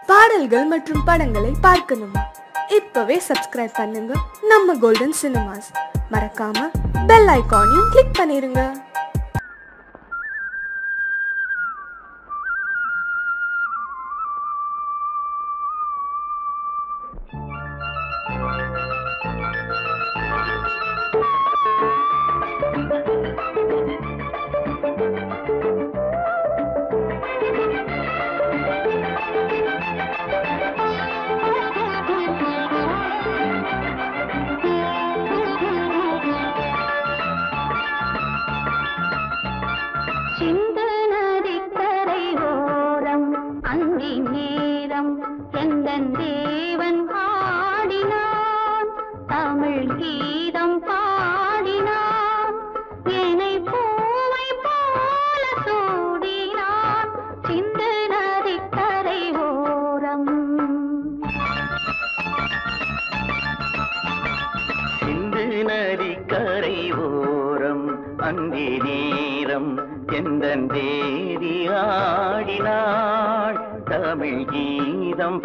பாடல்கள் மற்றும் படங்களை பார்க்கணுமா? இப்பவே சப்ஸ்கிரைப் பண்ணுங்க நம்ம கோல்டன் சினிமாஸ். மறக்காம பெல் ஐகானையும் கிளிக் பண்ணிருங்க. தமிழ் கீதம்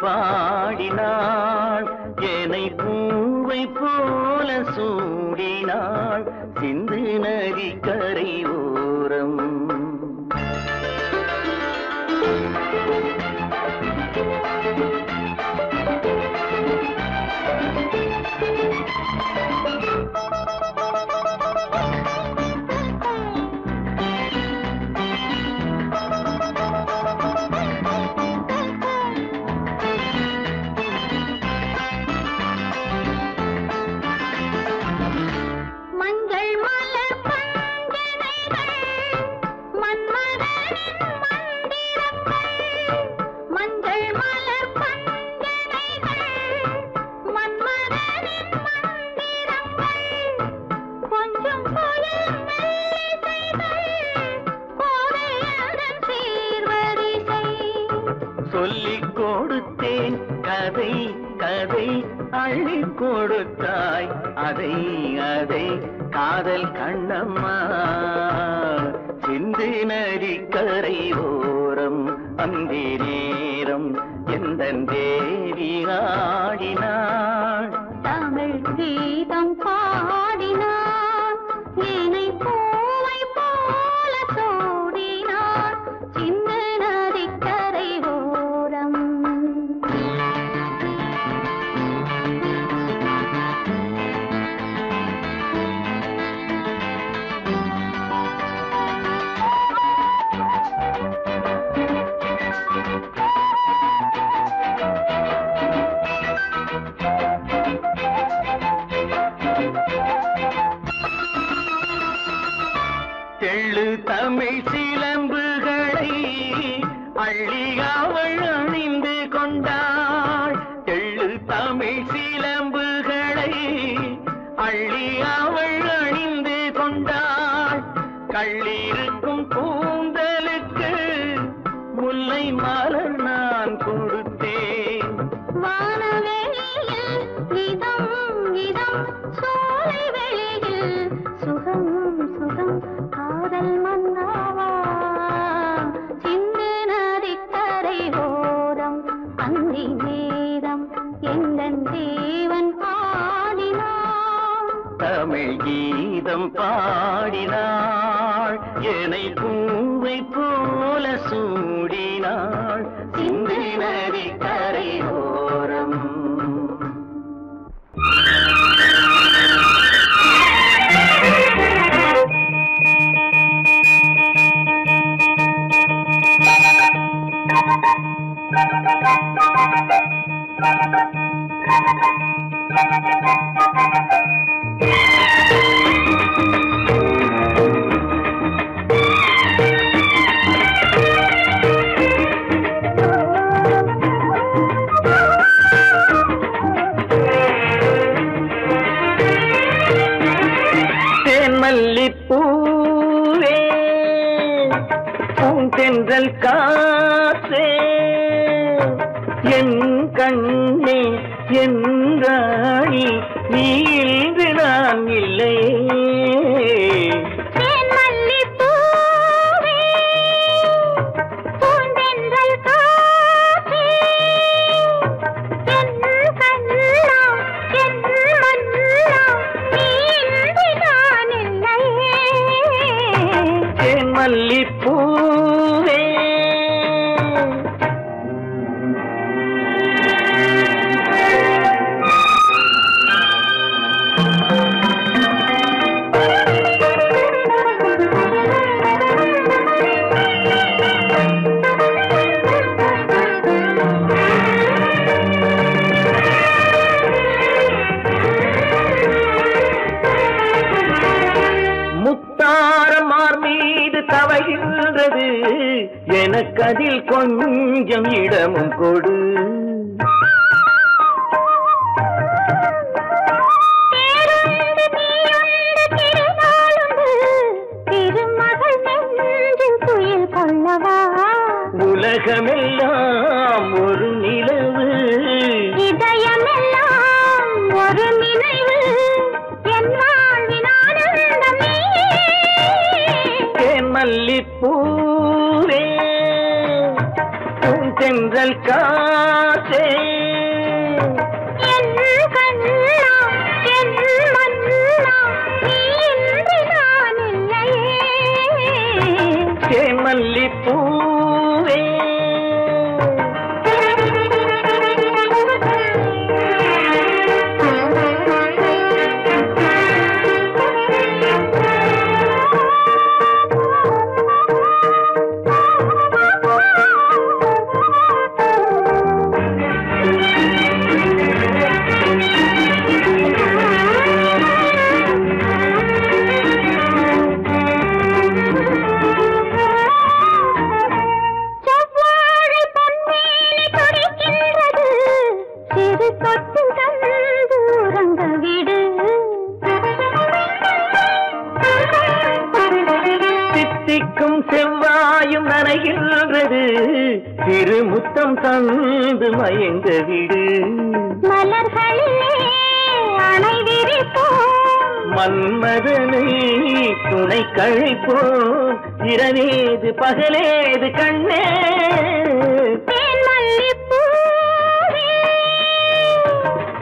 பாடினாள், என்னை பூவை போல சூடினாள், சிந்து நதி கரை ஓரம். சொல்லிக் கொடுத்தேன் கதை கதை, அள்ளி கொடுத்தாய் அதை அதை, காதல் கண்ணம்மா. சிந்து நதி கரை ஓரம் அந்தி நேரம் எந்தன் தேவி ஆடினாள், தமிழ் கீதம் பாடினாள், என்னை பூவை போல சூடினாள், சிந்து நதி கரை ஓரம். தெள்ளு தமிழ் சிலம்புகளை அள்ளி அவள் அணிந்து கொண்டாள், தெள்ளு தமிழ் சிலம்புகளை அள்ளி அவள் அணிந்து கொண்டாள், கள்ளிருக்கும் கூந்தலுக்கு முல்லை மலர் நான் கொடுத்தேன், வானவெளியில் இதம் இதம், சோலை வெளியில் சுகம் சுகம், காதல் மன்னாவா, சிந்து நதி கரை ஓரம் அந்தி நேரம் எந்தன் தேவன் பாடினான், தமிழ் கீதம் பாடினாள், என்னை பூவை போல சூடினாள், சிந்து நதி கரை ஓரம். மல்லிப்பூவே பூந்தென்றல் காற்றே, என் கண்ணே என் ராணி, நீ இன்று நான் இல்லை. பூந்தென்றல் காற்றே, அதில் கொஞ்சம் இடமும் கொடு. உலகமெல்லாம் ஒரு நிலவு, இதயமெல்லாம் ஒரு நினைவு, என் வாழ்வின் ஆனந்தமே. தேன் மல்லிப்பூவே, பூந்தென்றல் காற்றே, என் கண்ணா என் மன்னா, நீ இன்றி நான் இல்லையே. தேன் மல்லிப்பூ செவ்வாயும் நனைகின்றது, திருமுத்தம் தந்து மயங்க விடு. மலர்களிலே அணை விரிப்போம், மன்மதனை துணை கழிப்போம், இரவேது பகலேது கண்ணே. தேன் மல்லிப்பூவே,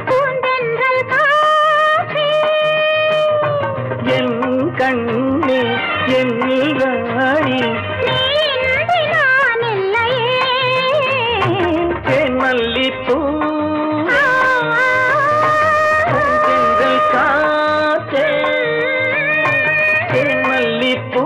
பூந்தென்றல் காற்றே, என் கண்ணே என் ராணி, நீ இன்றி நான் இல்லையே. தேன் மல்லிப்பூ பூந்தென்றல் காற்றே, தேன் மல்லிப்பூ.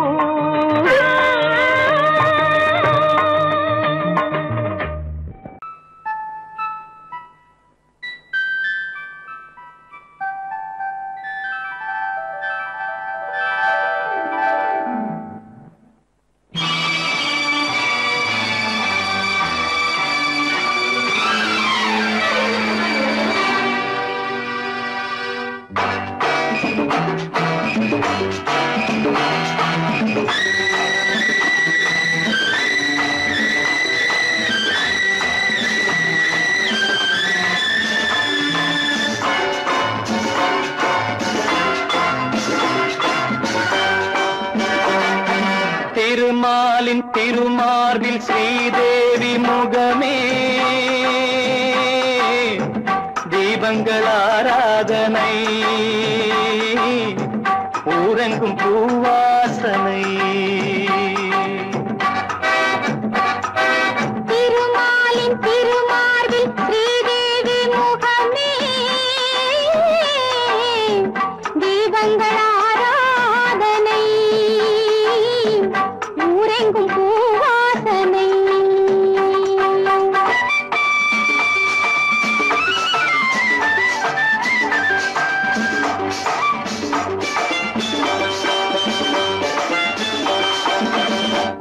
திருமாலின் திருமார்பில் ஸ்ரீதேவி முகமே, தீபங்கள் ஆராதனை, ஊரெங்கும் பூவாசனை. திருமாலின் திருமார்பில் ஸ்ரீதேவி முகமே, தீபங்கள் ஆராதனை, ஊரெங்கும் பூவாசனை.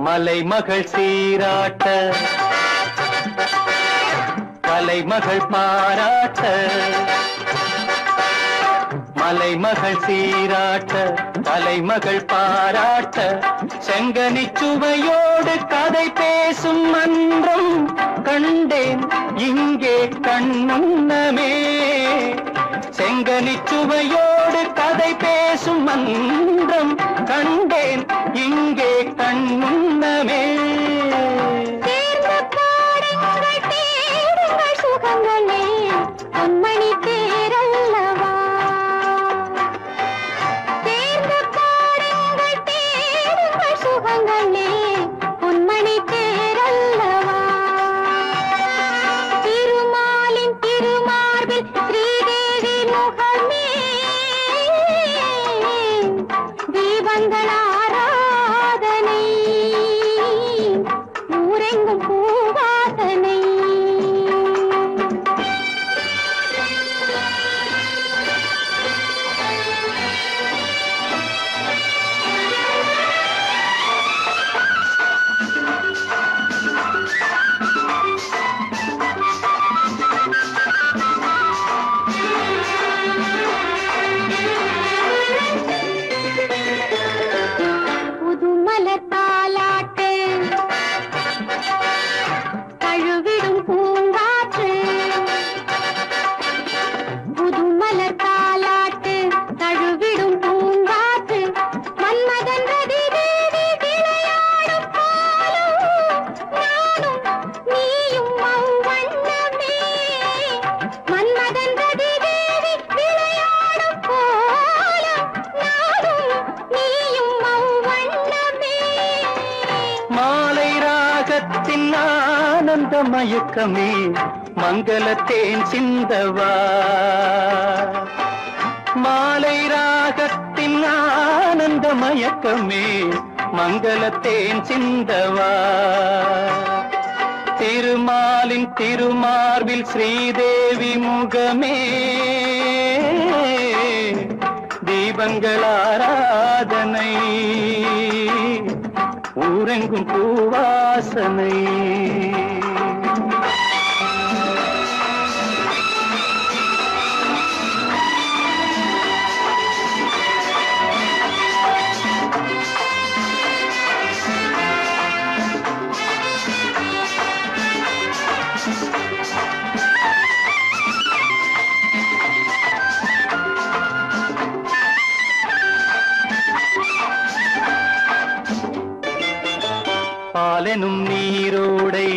மலைமகள் சீராட்ட, கலைமகள் பாராட்ட, மலைமகள் சீராட்ட, கலைமகள் பாராட்ட, செங்கனிச் சுவையோடு கதை பேசும் மன்றம் கண்டேன் இங்கே கண்முன்னமே. செங்கனிச் சுவையோடு கதை பேசும் மன்றம் கண்டேன் இங்கே கண்முன்னமே. தேர்ந்த பாடுங்கள் தேடுங்கள் சுகங்களே, பொன்மணி தேரல்லவா. தேர்ந்த பாடுங்கள் தேடுங்கள் சுகங்களே, பொன்மணி தேரல்லவா. திருமாலின் திருமார்பில் ஸ்ரீதேவி முகமே, தீபங்கள் ஆராதனை, ஊரெங்கும் பூவாசனை. மயக்கமே மங்களத்தேன் சிந்தவா மாலை ராகத்தின் ஆனந்த மயக்கமே மங்களத்தேன் சிந்தவா திருமாலின் திருமார்பில் ஸ்ரீதேவி முகமே தீபங்கள் ஆராதனை ஊரெங்கும் பூவாசனை பாலெனும் நீரோடை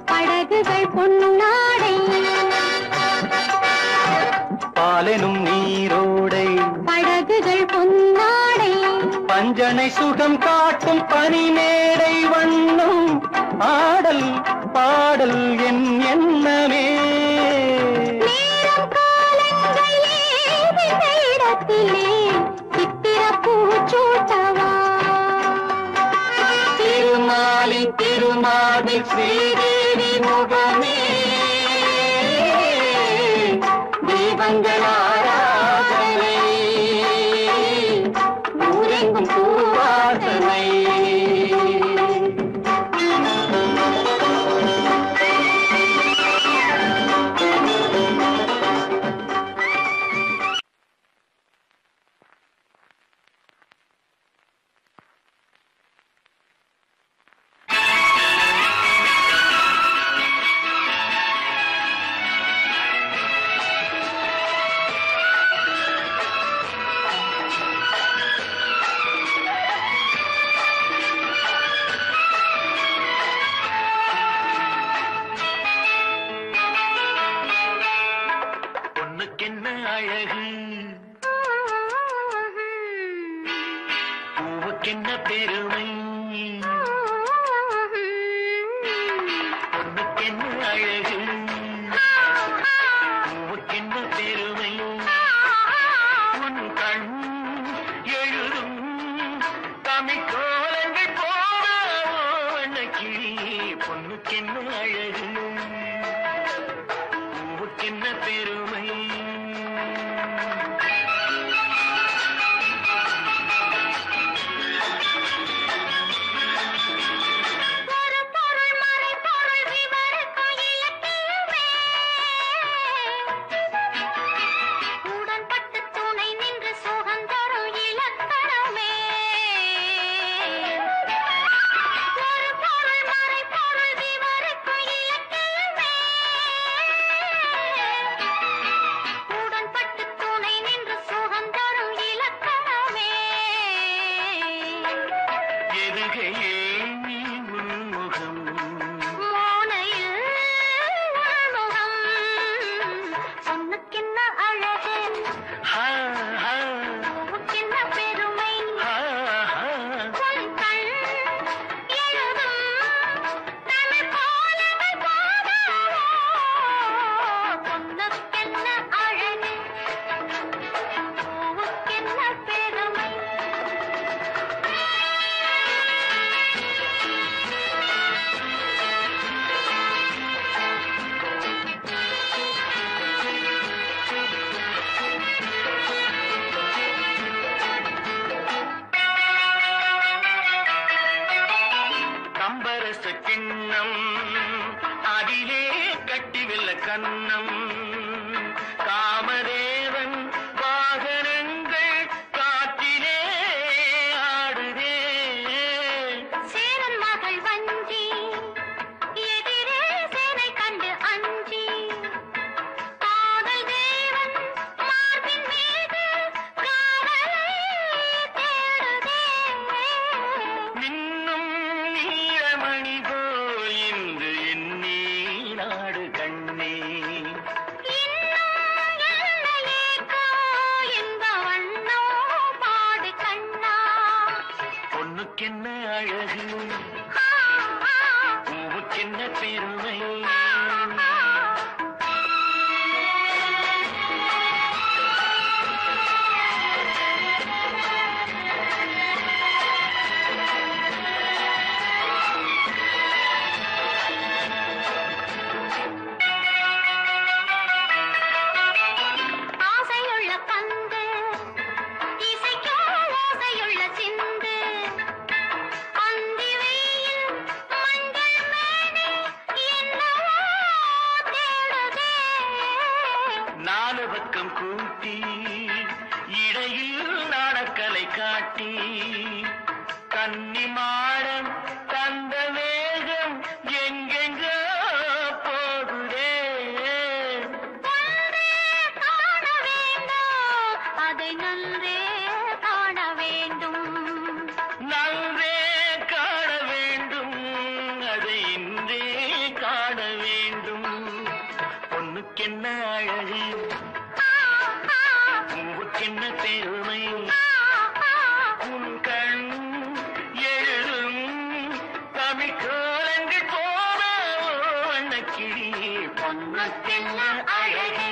படகுகள் பொன்னாடை பாலெனும் நீரோடை படகுகள் பொன்னாடை பஞ்சனை சுகம் காட்டும் பனிமேடை வண்ணம் ஆடல் பாடல் என் எண்ணமே நேரம் காலங்கள் ஏதின இடத்திலே சித்திர பூச்சூட்டவா திருமாலின் திருமாலில் ஸ்ரீதேவி முகமே தீபங்கள் ஆராதனை ஊரெங்கும் பூவாசனை பெருமை நாலு பக்கம் கூட்டி இடையில் நாடக்கலை காட்டி கன்னிமாடம் தந்த வேகம் எங்கெங்கோ போகுதே காண வேண்டும் அதை நன்றே காண வேண்டும் நன்றே காண வேண்டும் அதை இன்றே காண வேண்டும் பொண்ணுக்கென்ன அழகு பூவுக்கென்ன பெருமை உன் கண் எழுதும் தமிழ் கோலங்கள் போல வண்ணக்கிளி பொண்ணுக்கென்ன அழகு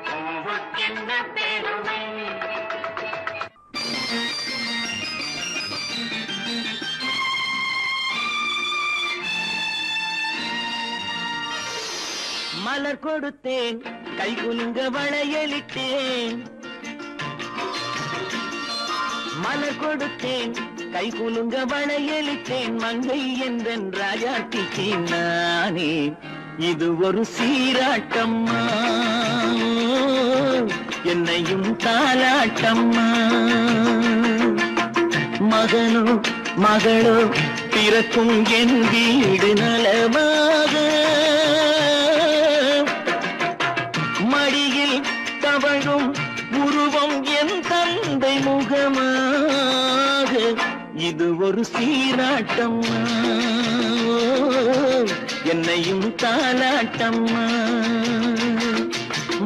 பூவுக்கென்ன பெருமை மலர் கொடுத்தேன் கை குலுங்க வளையலிட்டேன் மலர் கொடுத்தேன் கை குலுங்க வளையலிட்டேன் மங்கை என்றன் ராஜாட்டிக்கு நானே இது ஒரு சீராட்டம்மா என்னையும் தாலாட்டம்மா மகனோ மகளோ பிறக்கும் என் வீடு நலமாக மடியில் தவழும் உருவம் என் தந்தை முகமாக இது ஒரு சீராட்டம்மா என்னையும் தாலாட்டம்மா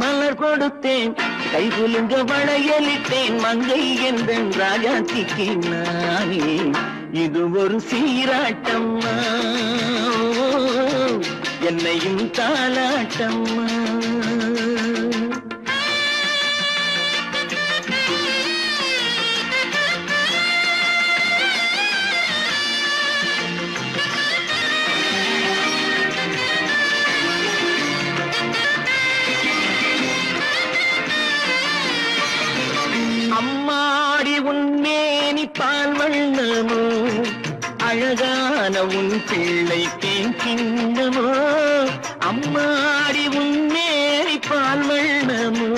மலர் கொடுத்தேன் கை குலுங்க வளையலிட்டேன் மங்கை என்றன் ராஜாத்திக்கு நானே இது ஒரு சீராட்டம்மா என்னையும் தாலாட்டம்மா அம்மாடி உன்மேனி பால் வண்ணமோ அழகான உன் பிள்ளை தேன் கிண்ணமோ அம்மாடி உன்மேனி பால் வண்ணமோ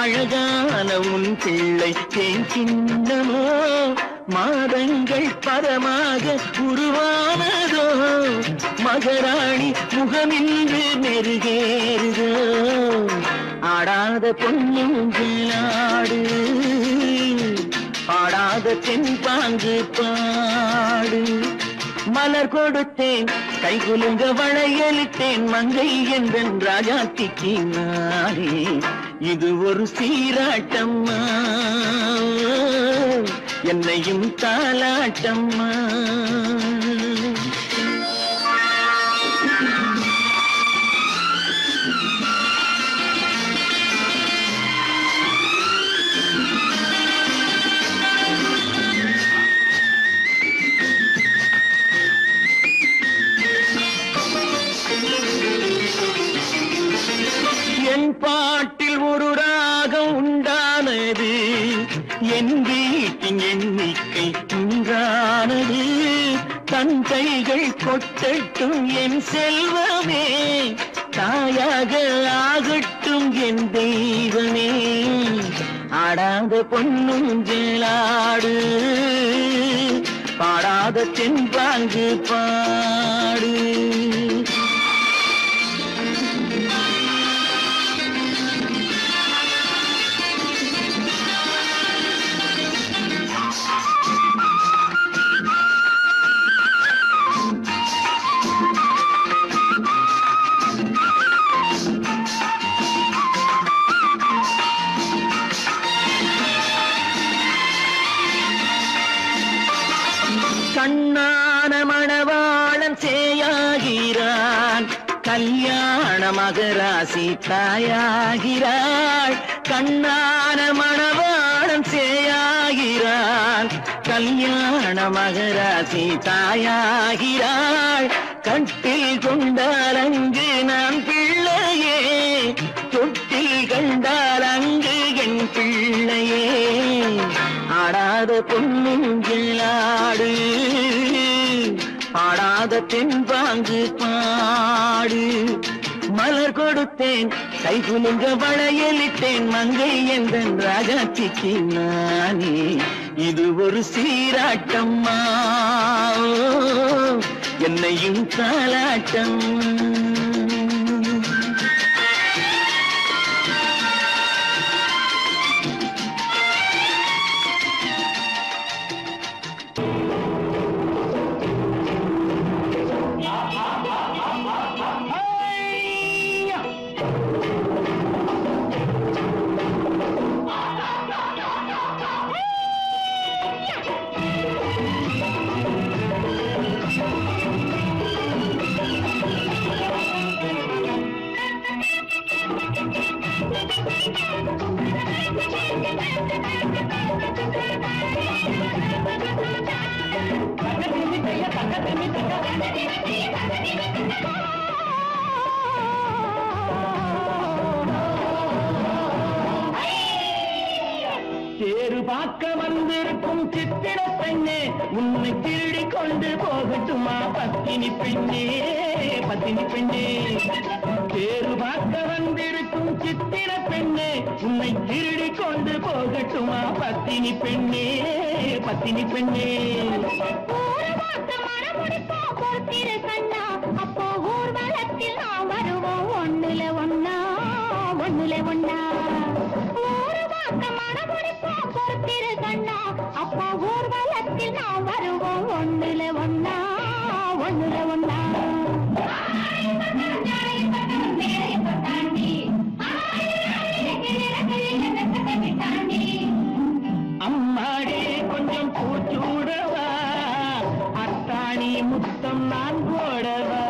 அழகான உன் பிள்ளை தேன் கிண்ணமோ மாதங்கள் பரமாக உருவானதோ மகராணி முகமின்று மெருகேறுதோ ஆடாத பொன்னுங்களாடு பாடாத தென்பாங்கு பாடு மலர் கொடுத்தேன் கை குலுங்க வளையலிட்டேன் மங்கை என்றன் ராஜாத்திக்கு நானே இது ஒரு சீராட்டம்மா என்னையும் தாலாட்டம்மா என் பாட்டில் ஒரு ராகம் உண்டானது என் வீட்டின் எண்ணிக்கை உண்டானது தன் கைகள் கொட்டட்டும் என் செல்வமே தாயாக ஆகட்டும் என் தெய்வமே ஆடாத பொன்னுங்களாடு பாடாத தென்பாங்கு பாடு கண்ணான மணவாளன் சேயான ஆகிறான். கல்யாண மகராசி தாயாகிறாள். கண்ணான மணவாளன் சேயாகிறான். கல்யாண மகராசி தாயாகிறாள். கட்டில் கொண்டால் அங்கு நான் பிள்ளையே, தொட்டில் கண்டால் அங்கு என் பிள்ளையே. ஆடாத பொன்னுங்கிள்ளாடு, ஆடாத தென்பாங்கு பாடு. மலர் கொடுத்தேன், கைகுலுங்க வளையலிட்டேன், மங்கை எந்தன் ராஜாத்திக்கு நானே. இது ஒரு சீராட்டம்மா, என்னையும் தாலாட்டம். தேரு பார்க்க வந்திருக்கும் சித்திர பெண்ணே, உன்னை திருடி கொண்டு போகட்டுமா பத்தினி பெண்ணே, பத்தினி பெண்ணே. தேரு பார்க்க வந்திருக்கும் சித்திர பெண்ணே, உன்னை திருடி கொண்டு போகட்டுமா பத்தினி பெண்ணே, பத்தினி பெண்ணே. அப்போ ஊர்வலத்தில் நான் வருவோம் ஒண்ணுல ஒன்னா, ஒண்ணுல ஒன்னா. அப்பா ஊர்வலத்தில் நான் வருவோம் ஒண்ணுல ஒன்னா, ஒண்ணுல ஒன்னா. அம்மாடி கொஞ்சம் பூச்சூடவா, அத்தாணி முத்தம் நான் போடவா.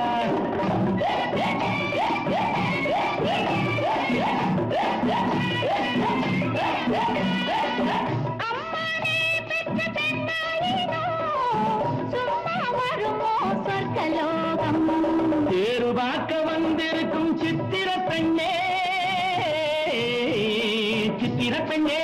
தேரு பார்க்க வந்திருக்கும் சித்திர பெண்ணே, சித்திர பெண்ணே.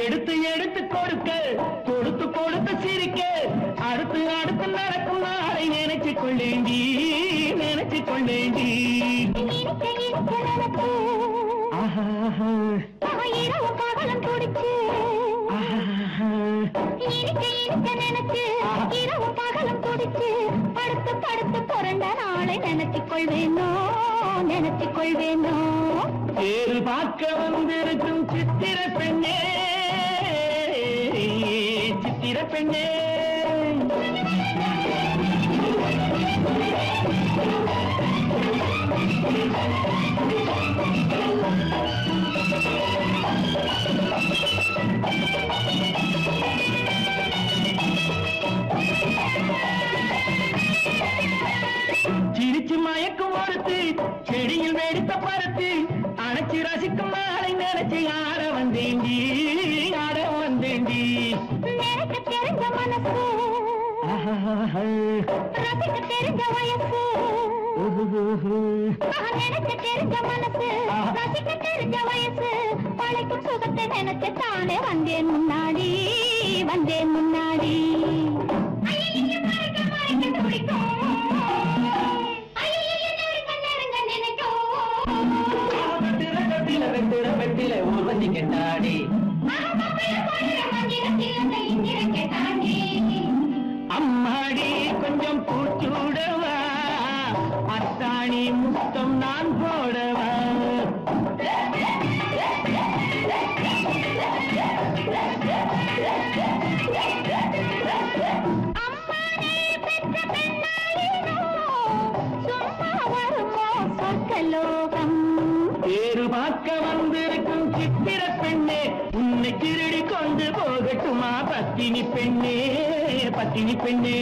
எடுத்து எடுத்து கொடுக்க, கொடுத்து கொடுத்து சிரிக்க, அடுத்து அடுத்து நடக்கும் நாளை நினைச்சு கொள்ளேண்டி, நினைச்சு கொள்ளேண்டி. இரவு பகலும் துடிச்சு, நினைச்சு இரவு பகலும் துடிச்சு, படுத்து படுத்து புரண்ட நாளை நினைச்சு கொள்வேனோ, நினைச்சு கொள்வேனோ. தேரு பார்க்க வந்திருக்கும் சித்திர பெண்ணே, சித்திர பெண்ணே. சிரிச்சு மயக்கும் ஒருத்து, செடியில் வெடித்த பருத்து, அணைச்சி ரசிக்கும் நாளை நினைச்சு ஆட வந்தேண்டி, ஆட வந்தேண்டி. நினைக்க தெரிஞ்ச மனசு, ரசிக்க தெரிஞ்ச வயசு. நினைக்க தெரிஞ்ச மனசு, ரசிக்க தெரிஞ்ச வயசு. பழைக்கும் சுகத்தை நினைச்சு தானே வந்தேன் முன்னாடி, வந்தேன் முன்னாடி. ஊர்வசி கெட்டாடி, அம்மாடி கொஞ்சம் பூச்சூடவா, அத்தாணி முத்தம் நான் போடவா. பெண்ணே பத்தினி பெண்ணே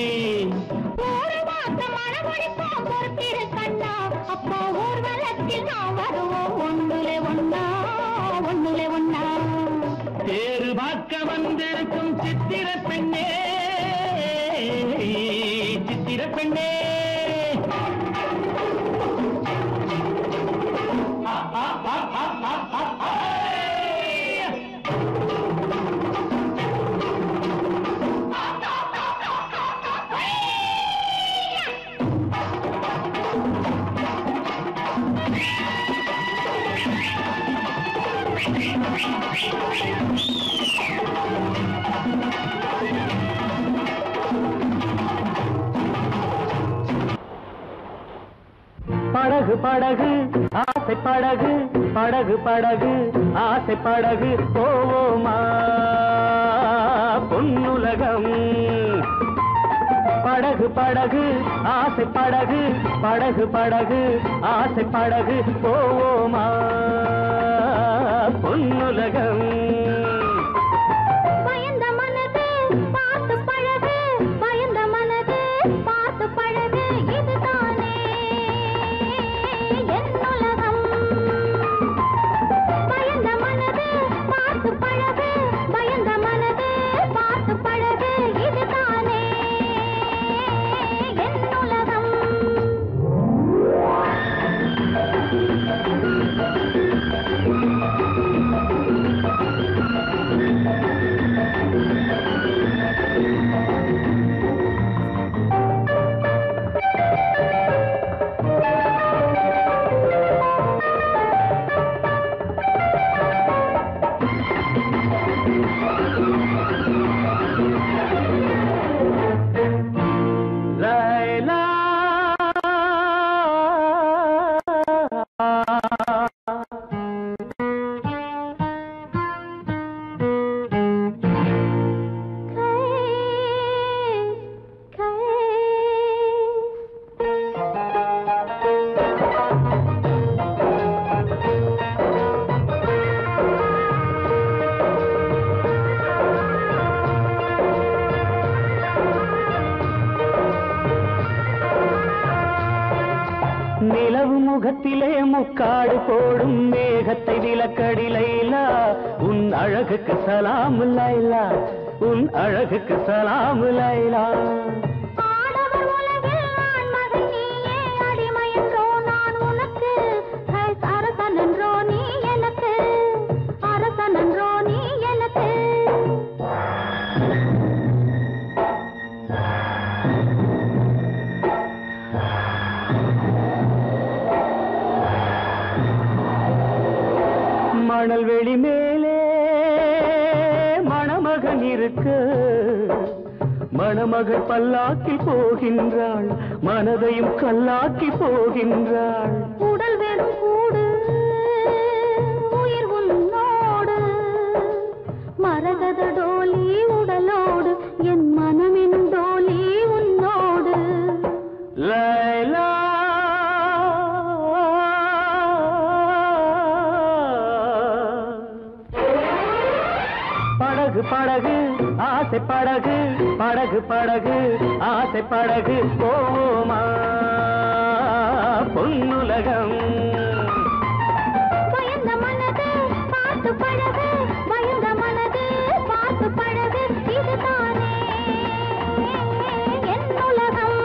ஒரு மாசம் மனமொழிப்போம் பொறுத்திரு கண்ணா அப்போ ஊர்வலத்தில் நான் வருவோம் ஒண்ணுலே ஒண்ணா ஒண்ணுலே ஒண்ணா தேரு பார்க்க வந்திருக்கும் சித்திர பெண்ணே சித்திர பெண்ணே படகு படகு ஆசை படகு படகு படகு ஆசை படகு போவோமா பொன்னுலகம் படகு படகு ஆசை படகு படகு படகு ஆசை படகு போவோமா பொன்னுலகம் பயந்த மனது பார்த்து பழகு பயந்த மனது பார்த்து பழகு இதுதானே என் உலகம் பயந்த மனது பார்த்து பழகு பயந்த மனது பார்த்து பழகு இதுதானே என் உலகம் நிலவு முகத்திலே முக்காடு போடும் மேகத்தை விலக்கடி லைலா உன் அழகுக்கு சலாம் லைலா உன் அழகுக்கு சலாம் லைலா ஆடவர் உலகில் ஆண்மகன் நீயே அடிமையன்றோ நான் உனக்கு அரசனன்றோ நீ எனக்கு அரசனன்றோ நீ எனக்கு மணல் வெளி மேலே மணமகன் இருக்கு மணமகள் பல்லாக்கி போகின்றாள் மனதையும் கல்லாக்கி போகின்றாள் உடல் வெறும் கூடு உயிர் உன்னோடு மரகத டோலி உடலோடு என் மனமெனும் டோலி உன்னோடு லைலா படகு படகு ஆசை படகு படகு படகு ஆசை படகு போவோமா பொன்னுலகம் பயந்த மனது பார்த்து பழகு பயந்த மனது பார்த்து பழகு இதுதானே என் உலகம்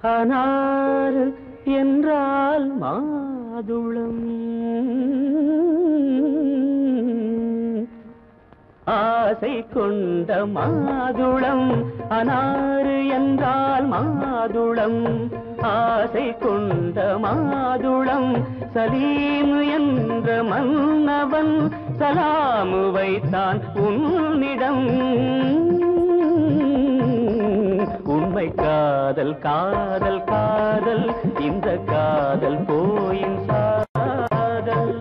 அனார் என்றால் மாதுளம் ஆசை கொண்ட மாதுளம் அனார் என்றால் மாதுளம் ஆசை கொண்ட மாதுளம் சலீம் என்ற மன்னவன் சலாமு வைத்தான் உன்னிடம். உண்மை காதல் காதல் காதல் இந்த காதல் போயின் சாதல்.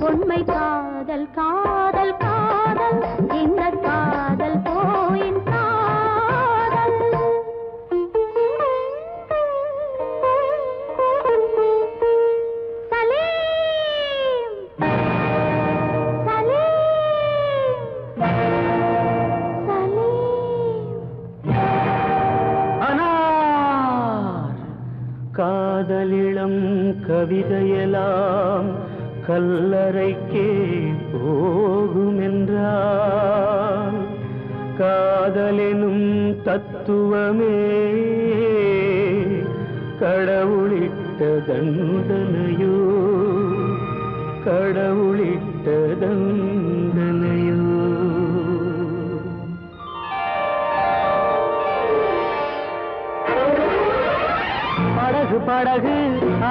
உண்மை காதல் காதல் காதல் இந்த காதல் போயின் காதல். சலீம் சலீம் சலீம். அனார் காதலிளம் கவிதையெல்லாம் கல்லறைக்கே போகுமென்றால் காதலெனும் தத்துவமே கடவுளிட்ட தண்டனையோ கடவுளிட்ட தண்டனையோ. படகு படகு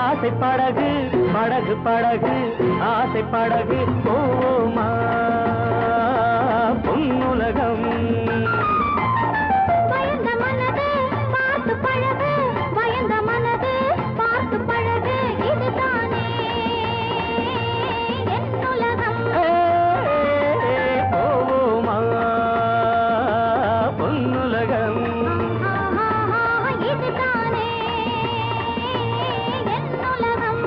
ஆசை படகு படகு படகு ஆசை படகு போமா பொன்னுலகம். பயந்த மனது பார்த்து பழகு பயந்த மனது பார்த்து பழகு இதுதானே என் உலகம். போமா பொன்னுலகம். இதுதானே என் உலகம்.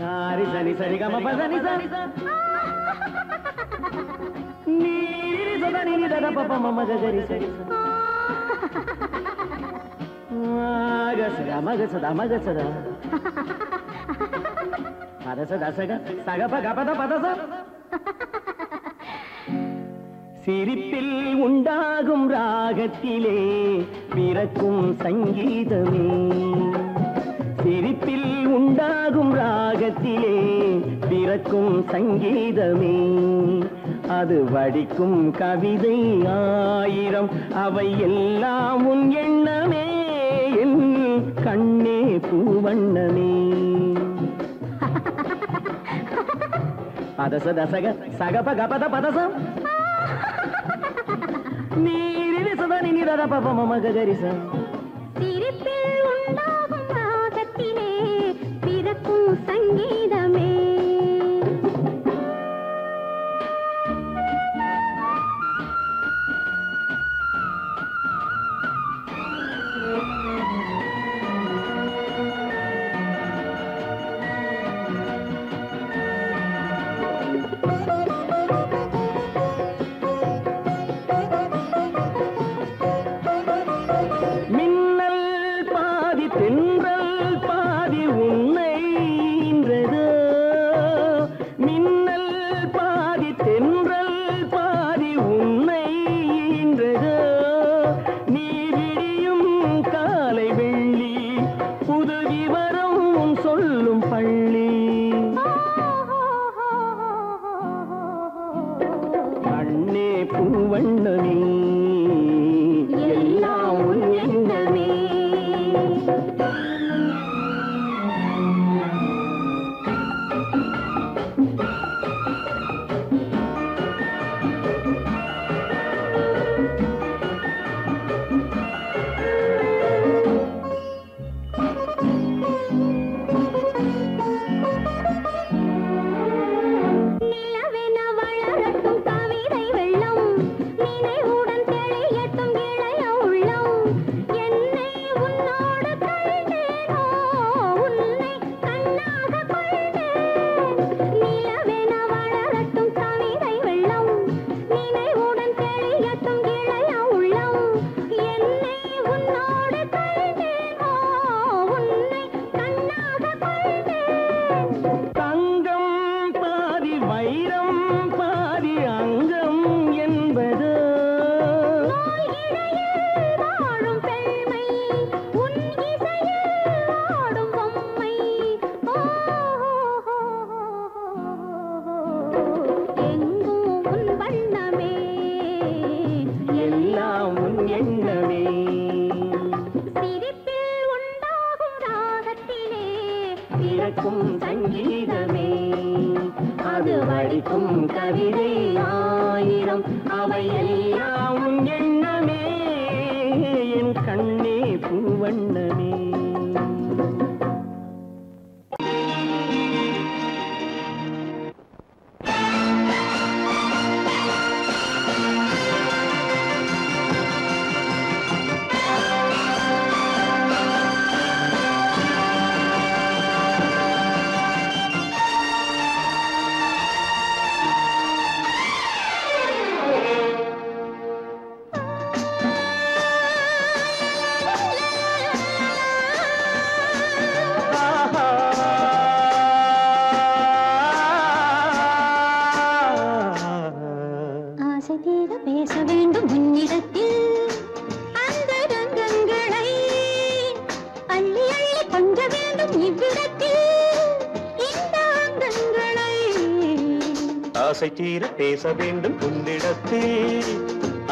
சாரி சரி சரி கம பதனி சரி நீரி சதா நீரி தத பப மம கரி சரி மகசதா மகசதா மகசதா பதசதா சக சக பக பத பதச. சிரிப்பில் உண்டாகும் ராகத்திலே பிறக்கும் சங்கீதமே சிரிப்பில் உண்டாகும் ராகத்திலே பிறக்கும் சங்கீதமே அது வடிக்கும் கவிதை ஆயிரம் அவை எல்லாம் உன் எண்ணமே என் கண்ணே பூவண்ணமே. பதச தசக சகப கபத பதசம் நீரி சதா நினி தத பப மம கரிச. சிரிப்பில் உண்டாகும் ராகத்திலே பிறக்கும் சங்கீதமே. கேட்கும் சங்கீதமே அது வடிக்கும் கவிதை ஆயிரம் அவை எல்லாம் உன் எண்ணமே என் கண்ணே பூவண்ணமே பேச வேண்டும் உன்னிடத்தில் அந்த ரங்கங்களை அள்ளி அள்ளி கொஞ்ச வேண்டும் இவ்விடத்தில் இந்த அங்கங்களை ஆசை தீர பேச வேண்டும் உன்னிடத்தில்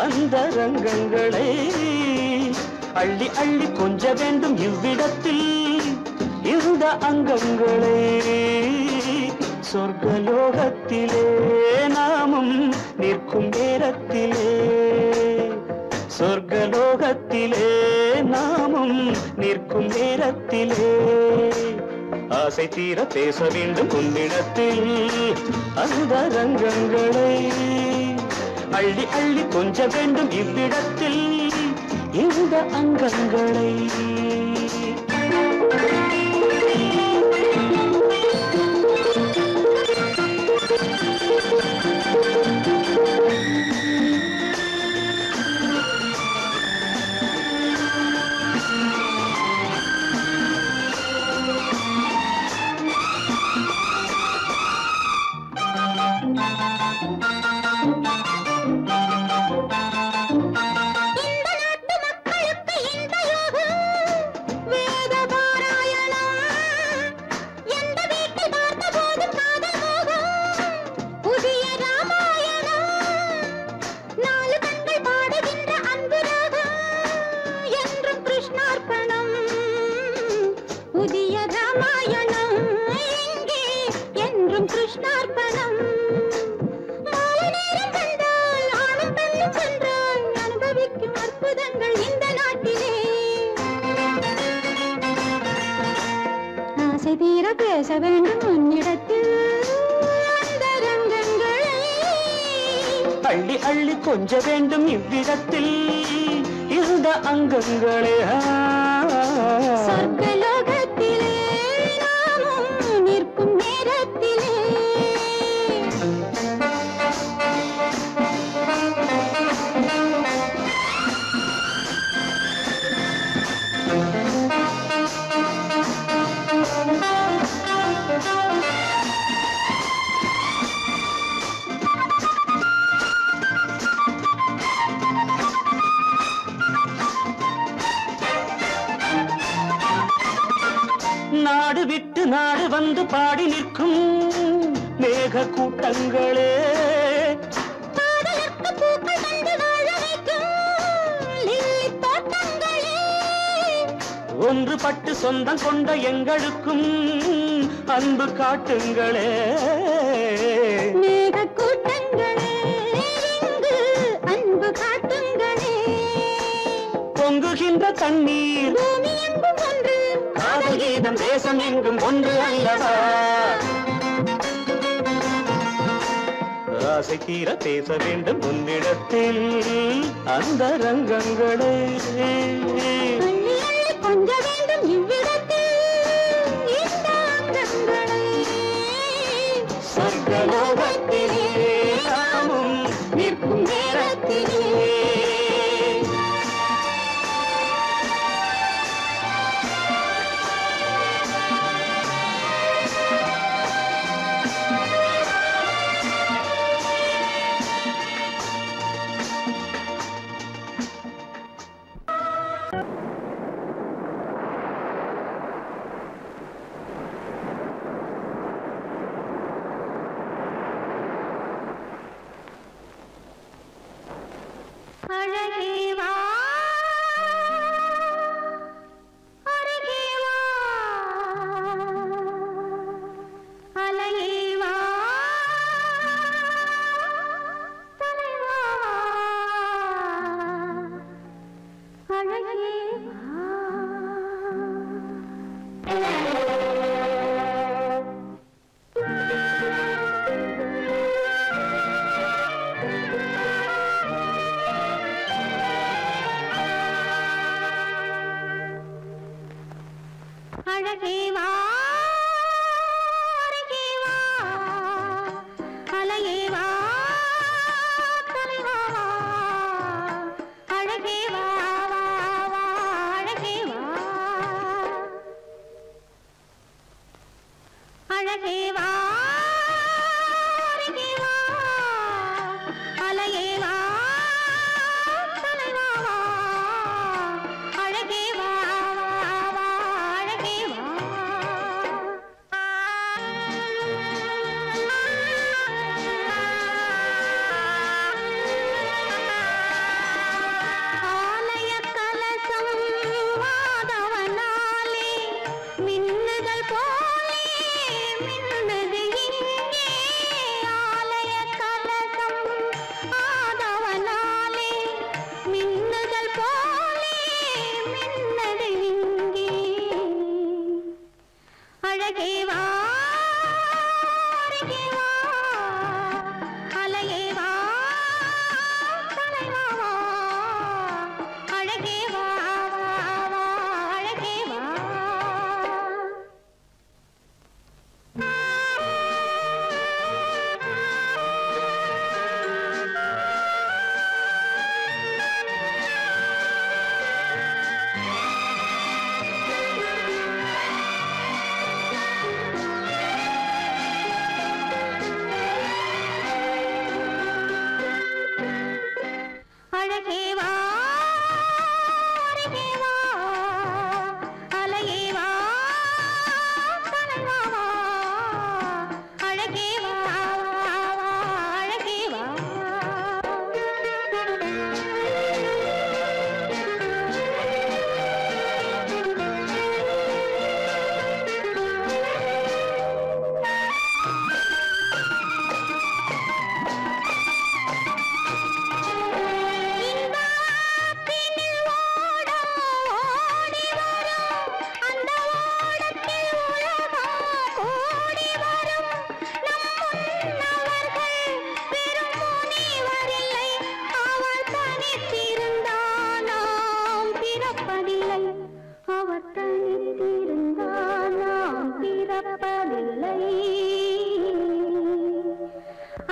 அந்த ரங்கங்களை அள்ளி அள்ளி கொஞ்ச வேண்டும் இவ்விடத்தில் இந்த அங்கங்களை சொர்க்கலோகத்திலே நாமும் நிற்கும் நேரத்திலே சொர்க்கலோகத்திலே நாமும் நிற்கும் நேரத்திலே ஆசை தீர பேச வேண்டும் உன்னிடத்தில் அந்த ரங்கங்களை அள்ளி அள்ளி கொஞ்ச வேண்டும் இவ்விடத்தில் இந்த அங்கங்களை பேச வேண்டும் உன்னிடத்தில் அந்த ரங்கங்களை அள்ளி அள்ளி கொஞ்ச வேண்டும் இவ்விடத்தில் இந்த அங்கங்களே சொர்க்கலோகத்திலே நாமும் நிற்கும் நேரத்திலே நாடு விட்டு நாடு வந்து பாடி நிற்கும் மேக கூட்டங்களே ஒன்றுபட்டு சொந்தம் கொண்ட எங்களுக்கும் அன்பு காட்டுங்களே மேக கூட்டங்களே இங்கு அன்பு காட்டுங்களே பொங்குகின்ற தண்ணீர் பூமி எங்கும் ஒன்று காதல் கீதம் தேசம் எங்கும் ஒன்று அல்லவா ஆசை தீர பேச வேண்டும் உன்னிடத்தில் அந்த ரங்கங்களை அள்ளி அள்ளி கொஞ்ச வேண்டும் இவ்விடத்தில் இந்த அங்கங்களை சொர்க்கலோகத்திலே நாமும் நிற்கும் நேரத்திலே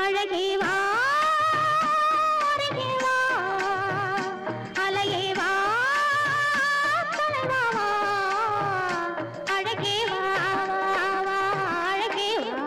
அழகே வா அருகே வா அலையே வா தலைவா வா அழகே வா வா அழகே வா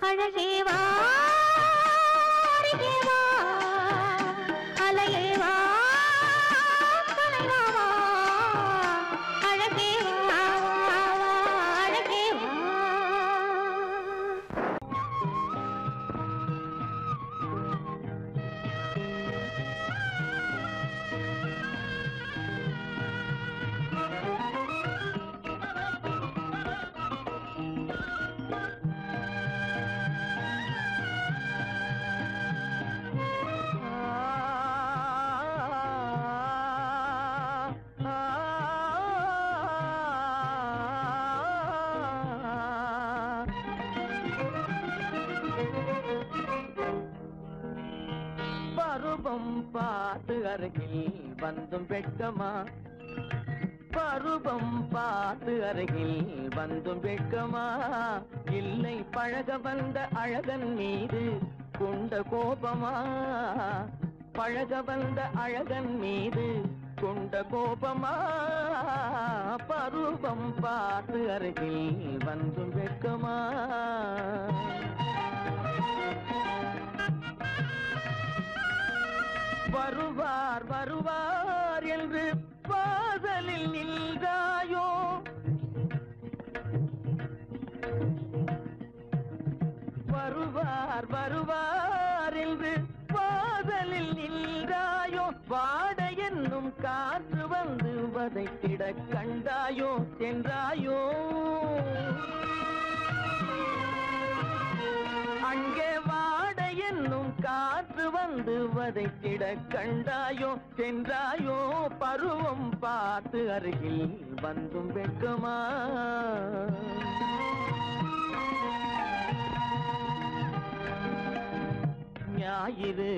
அழகே வா அருகே வா அலையே வா தலைவா வா அழகே வா அழகே வா பருவம் பார்த்து அருகில் வந்தும் வெட்கமா பருவம் பார்த்து அருகில் வந்தும் வெட்கமா இல்லை பழக வந்த அழகன் மீது கொண்ட கோபமா பழக வந்த அழகன் மீது கொண்ட கோபமா பருவம் பார்த்து அருகில் வந்தும் வெட்கமா வருவார் வருவார் என்று வாசலில் நின்றாயோ வருவார் வருவார் என்று வாசலில் நின்றாயோ வாட என்னும் காற்று வந்து வதைத்திட கண்டாயோ சென்றாயோ அங்கே வாட என்னும் காற்று வந்து வதைத்திட கண்டாயோ சென்றாயோ பருவம் பார்த்து அருகில் வந்தும் வெட்கமா ஞாயிறு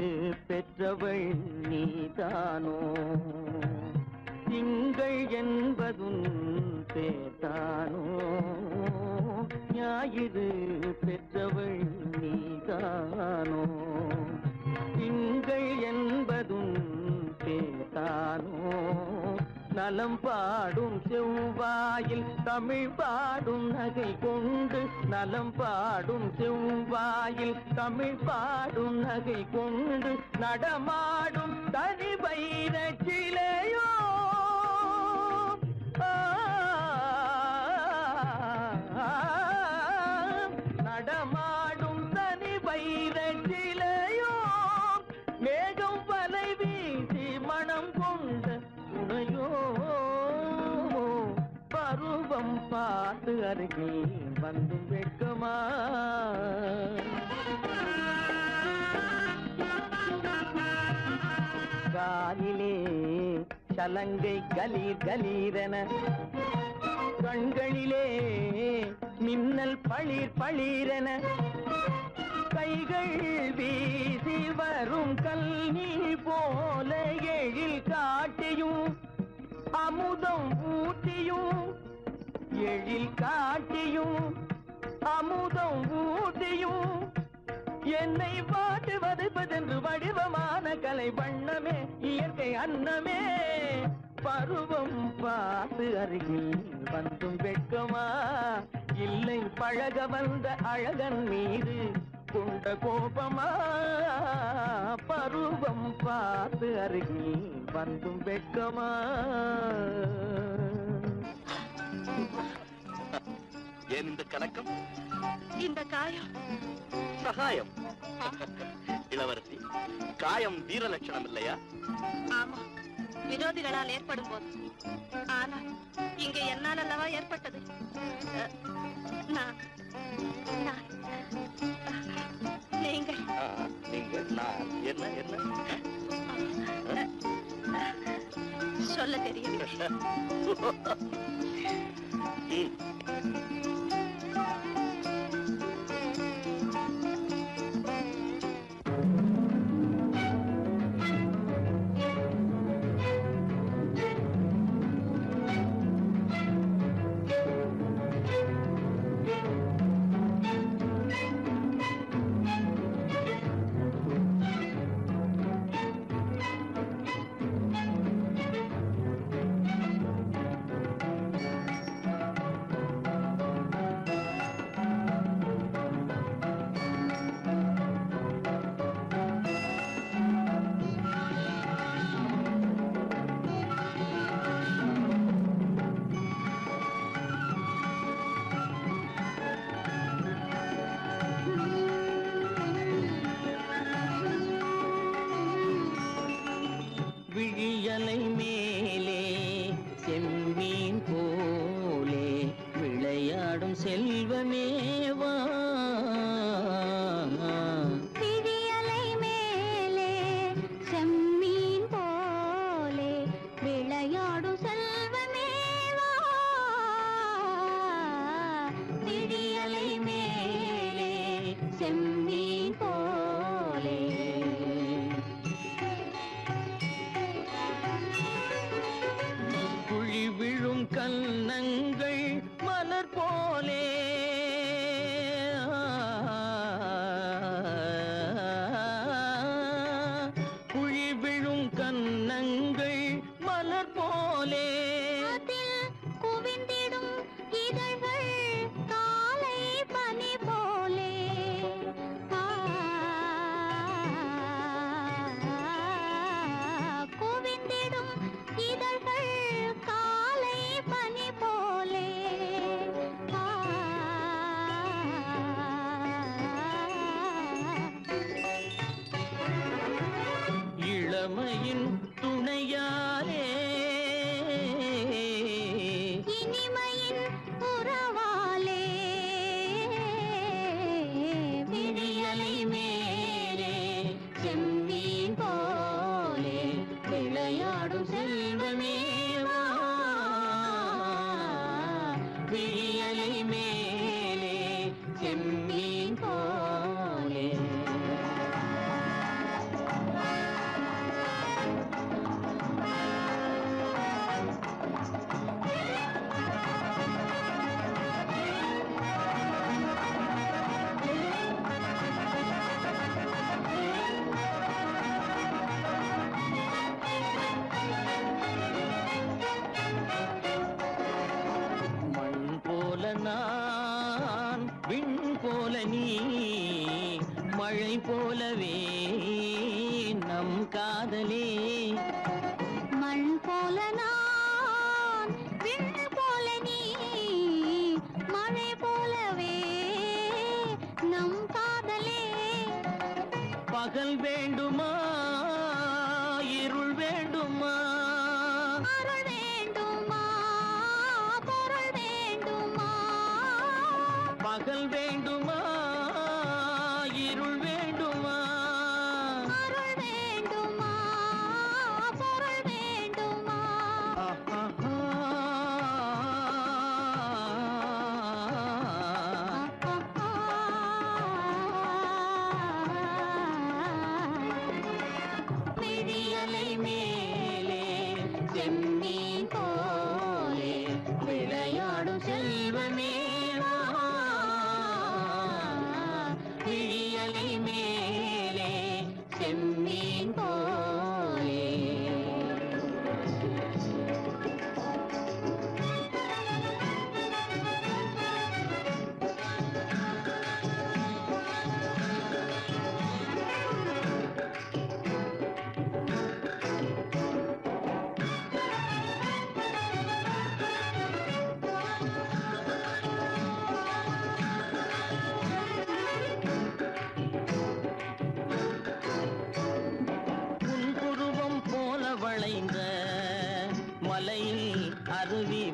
பெற்றவள் நீதானோ திங்கள் என்பதும் பேத்தானோ ஞாயிறு பெற்றவள் நீதானோ திங்கள் என்பதும் பேத்தானோ நலம் பாடும் செவ்வாயில் தமிழ் பாடும் நகை கொண்டு நலம் பாடும் செவ்வாயில் தமிழ் பாடும் நகை கொண்டு நடமாடும் தனி வைர சிலையோ நடமாடும் தனி வைர சிலையோ மேகம் வலை வீசி மனம் கொண்ட துணையோ பருவம் பார்த்து அருகில் வந்தும் வெட்கமா காலிலே சலங்கை கலீர் கலீரென கண்களிலே மின்னல் பளிர் பளிரென கைகள் வீசி வரும் கல்வி போல எழில் காட்டியும் அமுதம் ஊட்டியும் எழில் காட்டியும் அமுதம் ஊட்டியும் என்னை பாட்டு வதைப்பதென்று வடிவமான கலை வண்ணமே இயற்கை அன்னமே பருவம் பார்த்து அருகில் வந்தும் வெட்கமா இல்லை பழக வந்த அழகன் மீது கொண்ட கோபமா பருவம் பார்த்து அருகில் வந்தும் வெட்கமா ஏன் இந்த கலக்கம்? இந்த காயம் சகாயம். இளவரசி, காயம் வீர லட்சணம் இல்லையா? ஆமா, விரோதிகளால் ஏற்படும் போது. ஆனால் இங்கே என்னால் அல்லவா ஏற்பட்டது. நான் நான் நீங்கள் நீங்கள் நான் என்ன என்ன சொல்ல தெரியவில்லை. விழியலை மேலே செம்மீன் போலே விளையாடும் செல்வமேவா. விழியலை மேலே செம்மீன் போலே விளையாடும் செல்வமேவா. விழியலை மேலே செம்மீன் போலே குழி விழும் கன்னங்கள் மலர் போலே குழி விழும் கன்னங்கள் மலர் போலே அதில் குவிந்திடும் இதழ்கள் காலை பனி போலே. குவிந்திடும் இதழ்கள் காலை பனி போலே. இளமையின் துணையாலே இனிமையின் உறவாலே விழியலை மேலே செம்மீன் போலே விளையாடும் செல்வமேவா. விழியலை மேலே செம்மீன் போலே மண் போல நான் விண் போல நீ மழை போலவே நம் காதலே. மண் போல நான் விண் போல நீ மழை போலவே நம் காதலே. பகல் வேண்டுமா இருள் வேண்டுமா அருள் வேண்டுமா பொருள் வேண்டுமா. பகல் வேண்டுமா இருள் வேண்டுமா அருள் வேண்டுமா பொருள் வேண்டுமா.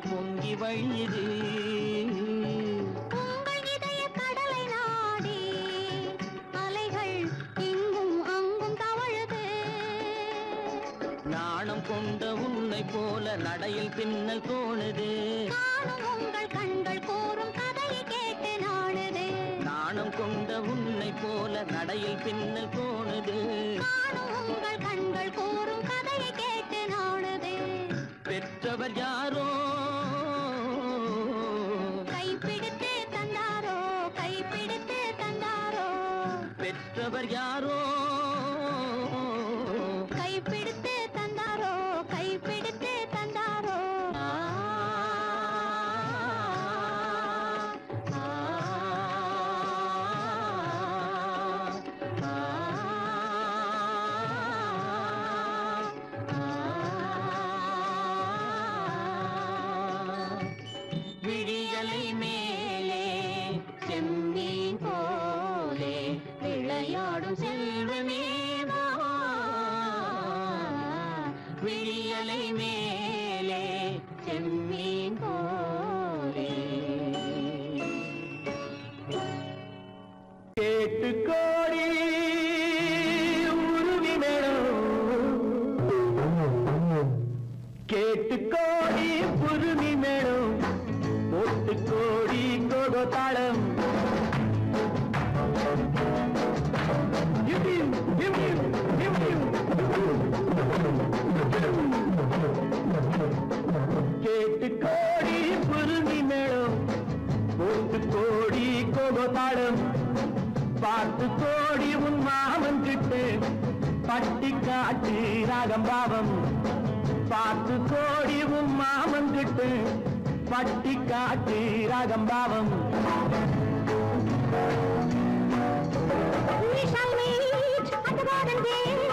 பொங்கி வழியுது. உங்கள் இதய கடலை நாடி அலைகள் இங்கும் அங்கும் தவழுது. நாணம் கொண்ட உன்னை போல நடையில் பின்னல் தோணுது. நானும் உங்கள் கண்கள் கூறும் கதையை கேட்டு நாடுது. நாணம் கொண்ட உன்னை போல நடையில் பின்னல் தோணுது. நானும் உங்கள் கண்கள் கூறும் கதையை கேட்டு நாடுது. பெற்றவர் யாரோ கைப்பிடித்து தந்தாரோ கைப்பிடித்து தந்தாரோ. பெற்றவர் யாரோ கைப்பிடித்து தந்தாரோ கைப்பிடித்து தந்தாரோ. விழியலை மேலே செம்மீன் போலே விளையாடும் செல்வமேவா. விழியலை மேலே செம்மீன் போலே. கேட்டு கோடி உருவி மேளம், கேட்டு கோடி உருவி மேளம், போட்டு கோடி கோகோ தாளம். கேட்டு கோடி உருவி மேளம், போட்டு கோடி கோகோ தாளம். பார்த்து கோடி உன் மாமன் கிட்டு பட்டி காட்டு ராகம் பாவம். பார்த்து கோடி உன் மாமன் கிட்டு பட்டி காட்டு ராகம் பாவம். We shall meet at the garden gate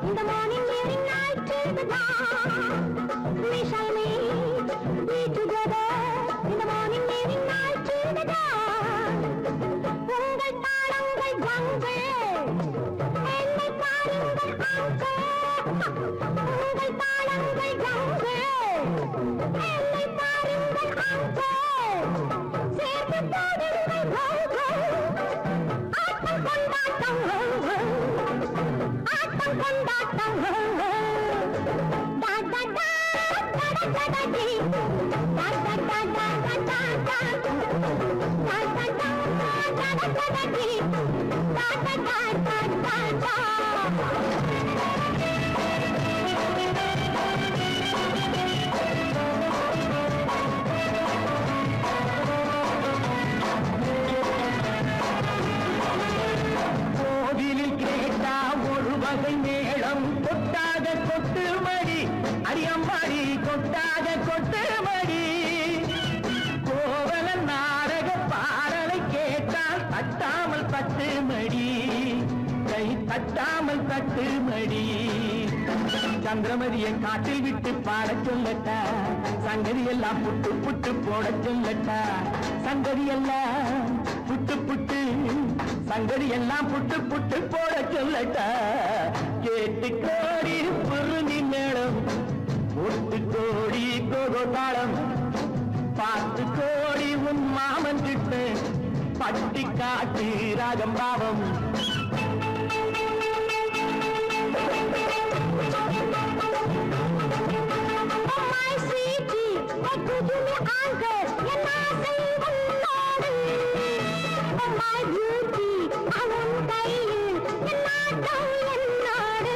in the morning, evening, night till the dawn. We shall meet, be together in the morning, evening, night till the dawn. உங்கள் தாளங்கள் கங்கள் என்னை பாருங்கள் அங்கள். உங்கள் தாளங்கள் கங்கள் என்னை பாருங்கள் அங்கள். சேர்த்து பாடுங்கள் ஆட்டம் கொண்டாட்டம் ஆட்டம் கொண்டாட்டம். டா டா டா டா டா டா டி டா டா டா டா டா டா டா டா டா டா டி டா டா டா டா டா. கோவிலில் கேட்டா ஒரு வகை மேளம், கொட்டாக கொட்டு மடி அடியம்மாடி, கொட்டாக கொட்டு மடி. கோவல நாடக பாடலை கேட்டால் தட்டாமல் தட்டு மடி, கை தட்டாமல் தட்டு மடி. சந்திரமதியை காட்டில் விட்டு பாடச் சொல்லட்டா, சங்கதி எல்லாம் புட்டு புட்டு போடச் சொல்லட்டா. சங்கதி எல்லாம் புட்டு புட்டு, சங்கதி எல்லாம் புட்டு புட்டு போடச் சொல்லட்டா. கேட்டு கோடி பொருந்தி மேளம், ஒட்டு கோடி கோகோ தாளம். பார்த்து கோடி உன் மாமன் கிட்ட பட்டி காட்டு ராகம் பாவம். My sweetie, what could you me anchor? என் ஆசை உன்னோடு. Oh my beauty, அவன் கையில் என் நாட்டம் என்னோடு.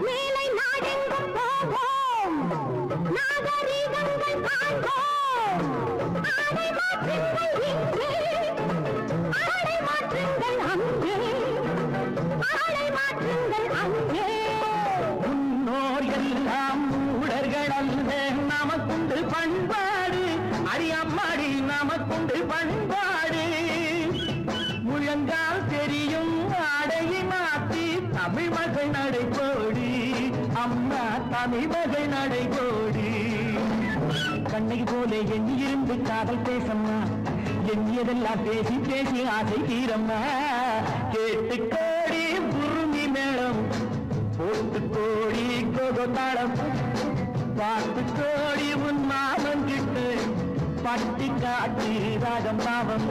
மேலை நாடெங்கும் போவோம், நாகரீகங்கள் காண்போம். ஆடை மாற்றுங்கள் இங்கே, ஆடை மாற்றுங்கள் அங்கே, ஆடை மாற்றுங்கள் அங்கே. முன்னோர் எல்லாம் மூடர்கள் அல்ல, நமக்குண்டு பண்பாடு அடியம்மாடி, நமக்குண்டு பண்பாடு. முழங்கால் தெரியும் ஆடையை மாற்றி தமிழ் மகள் நடைபோடி, அம்மா தமிழ் மகள் நடைபோடி. கண்ணகி போல எண்ணி இருந்து காதல் பேசம்மா எண்ணியதெல்லாம் பேசி பேசி ஆசை தீரம்மா கேட்டு கோடி குருமி மேளம் போட்டு கோடி கோதாளம் பார்த்து கோடி உன் மாமன் கிட்டு பட்டி காட்டி ராகம் பாவம்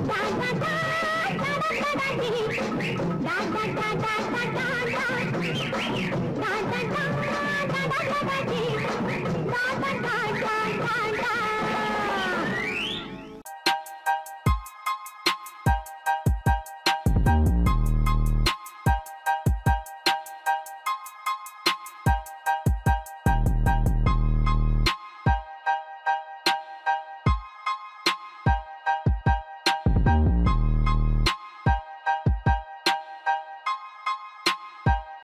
Da da da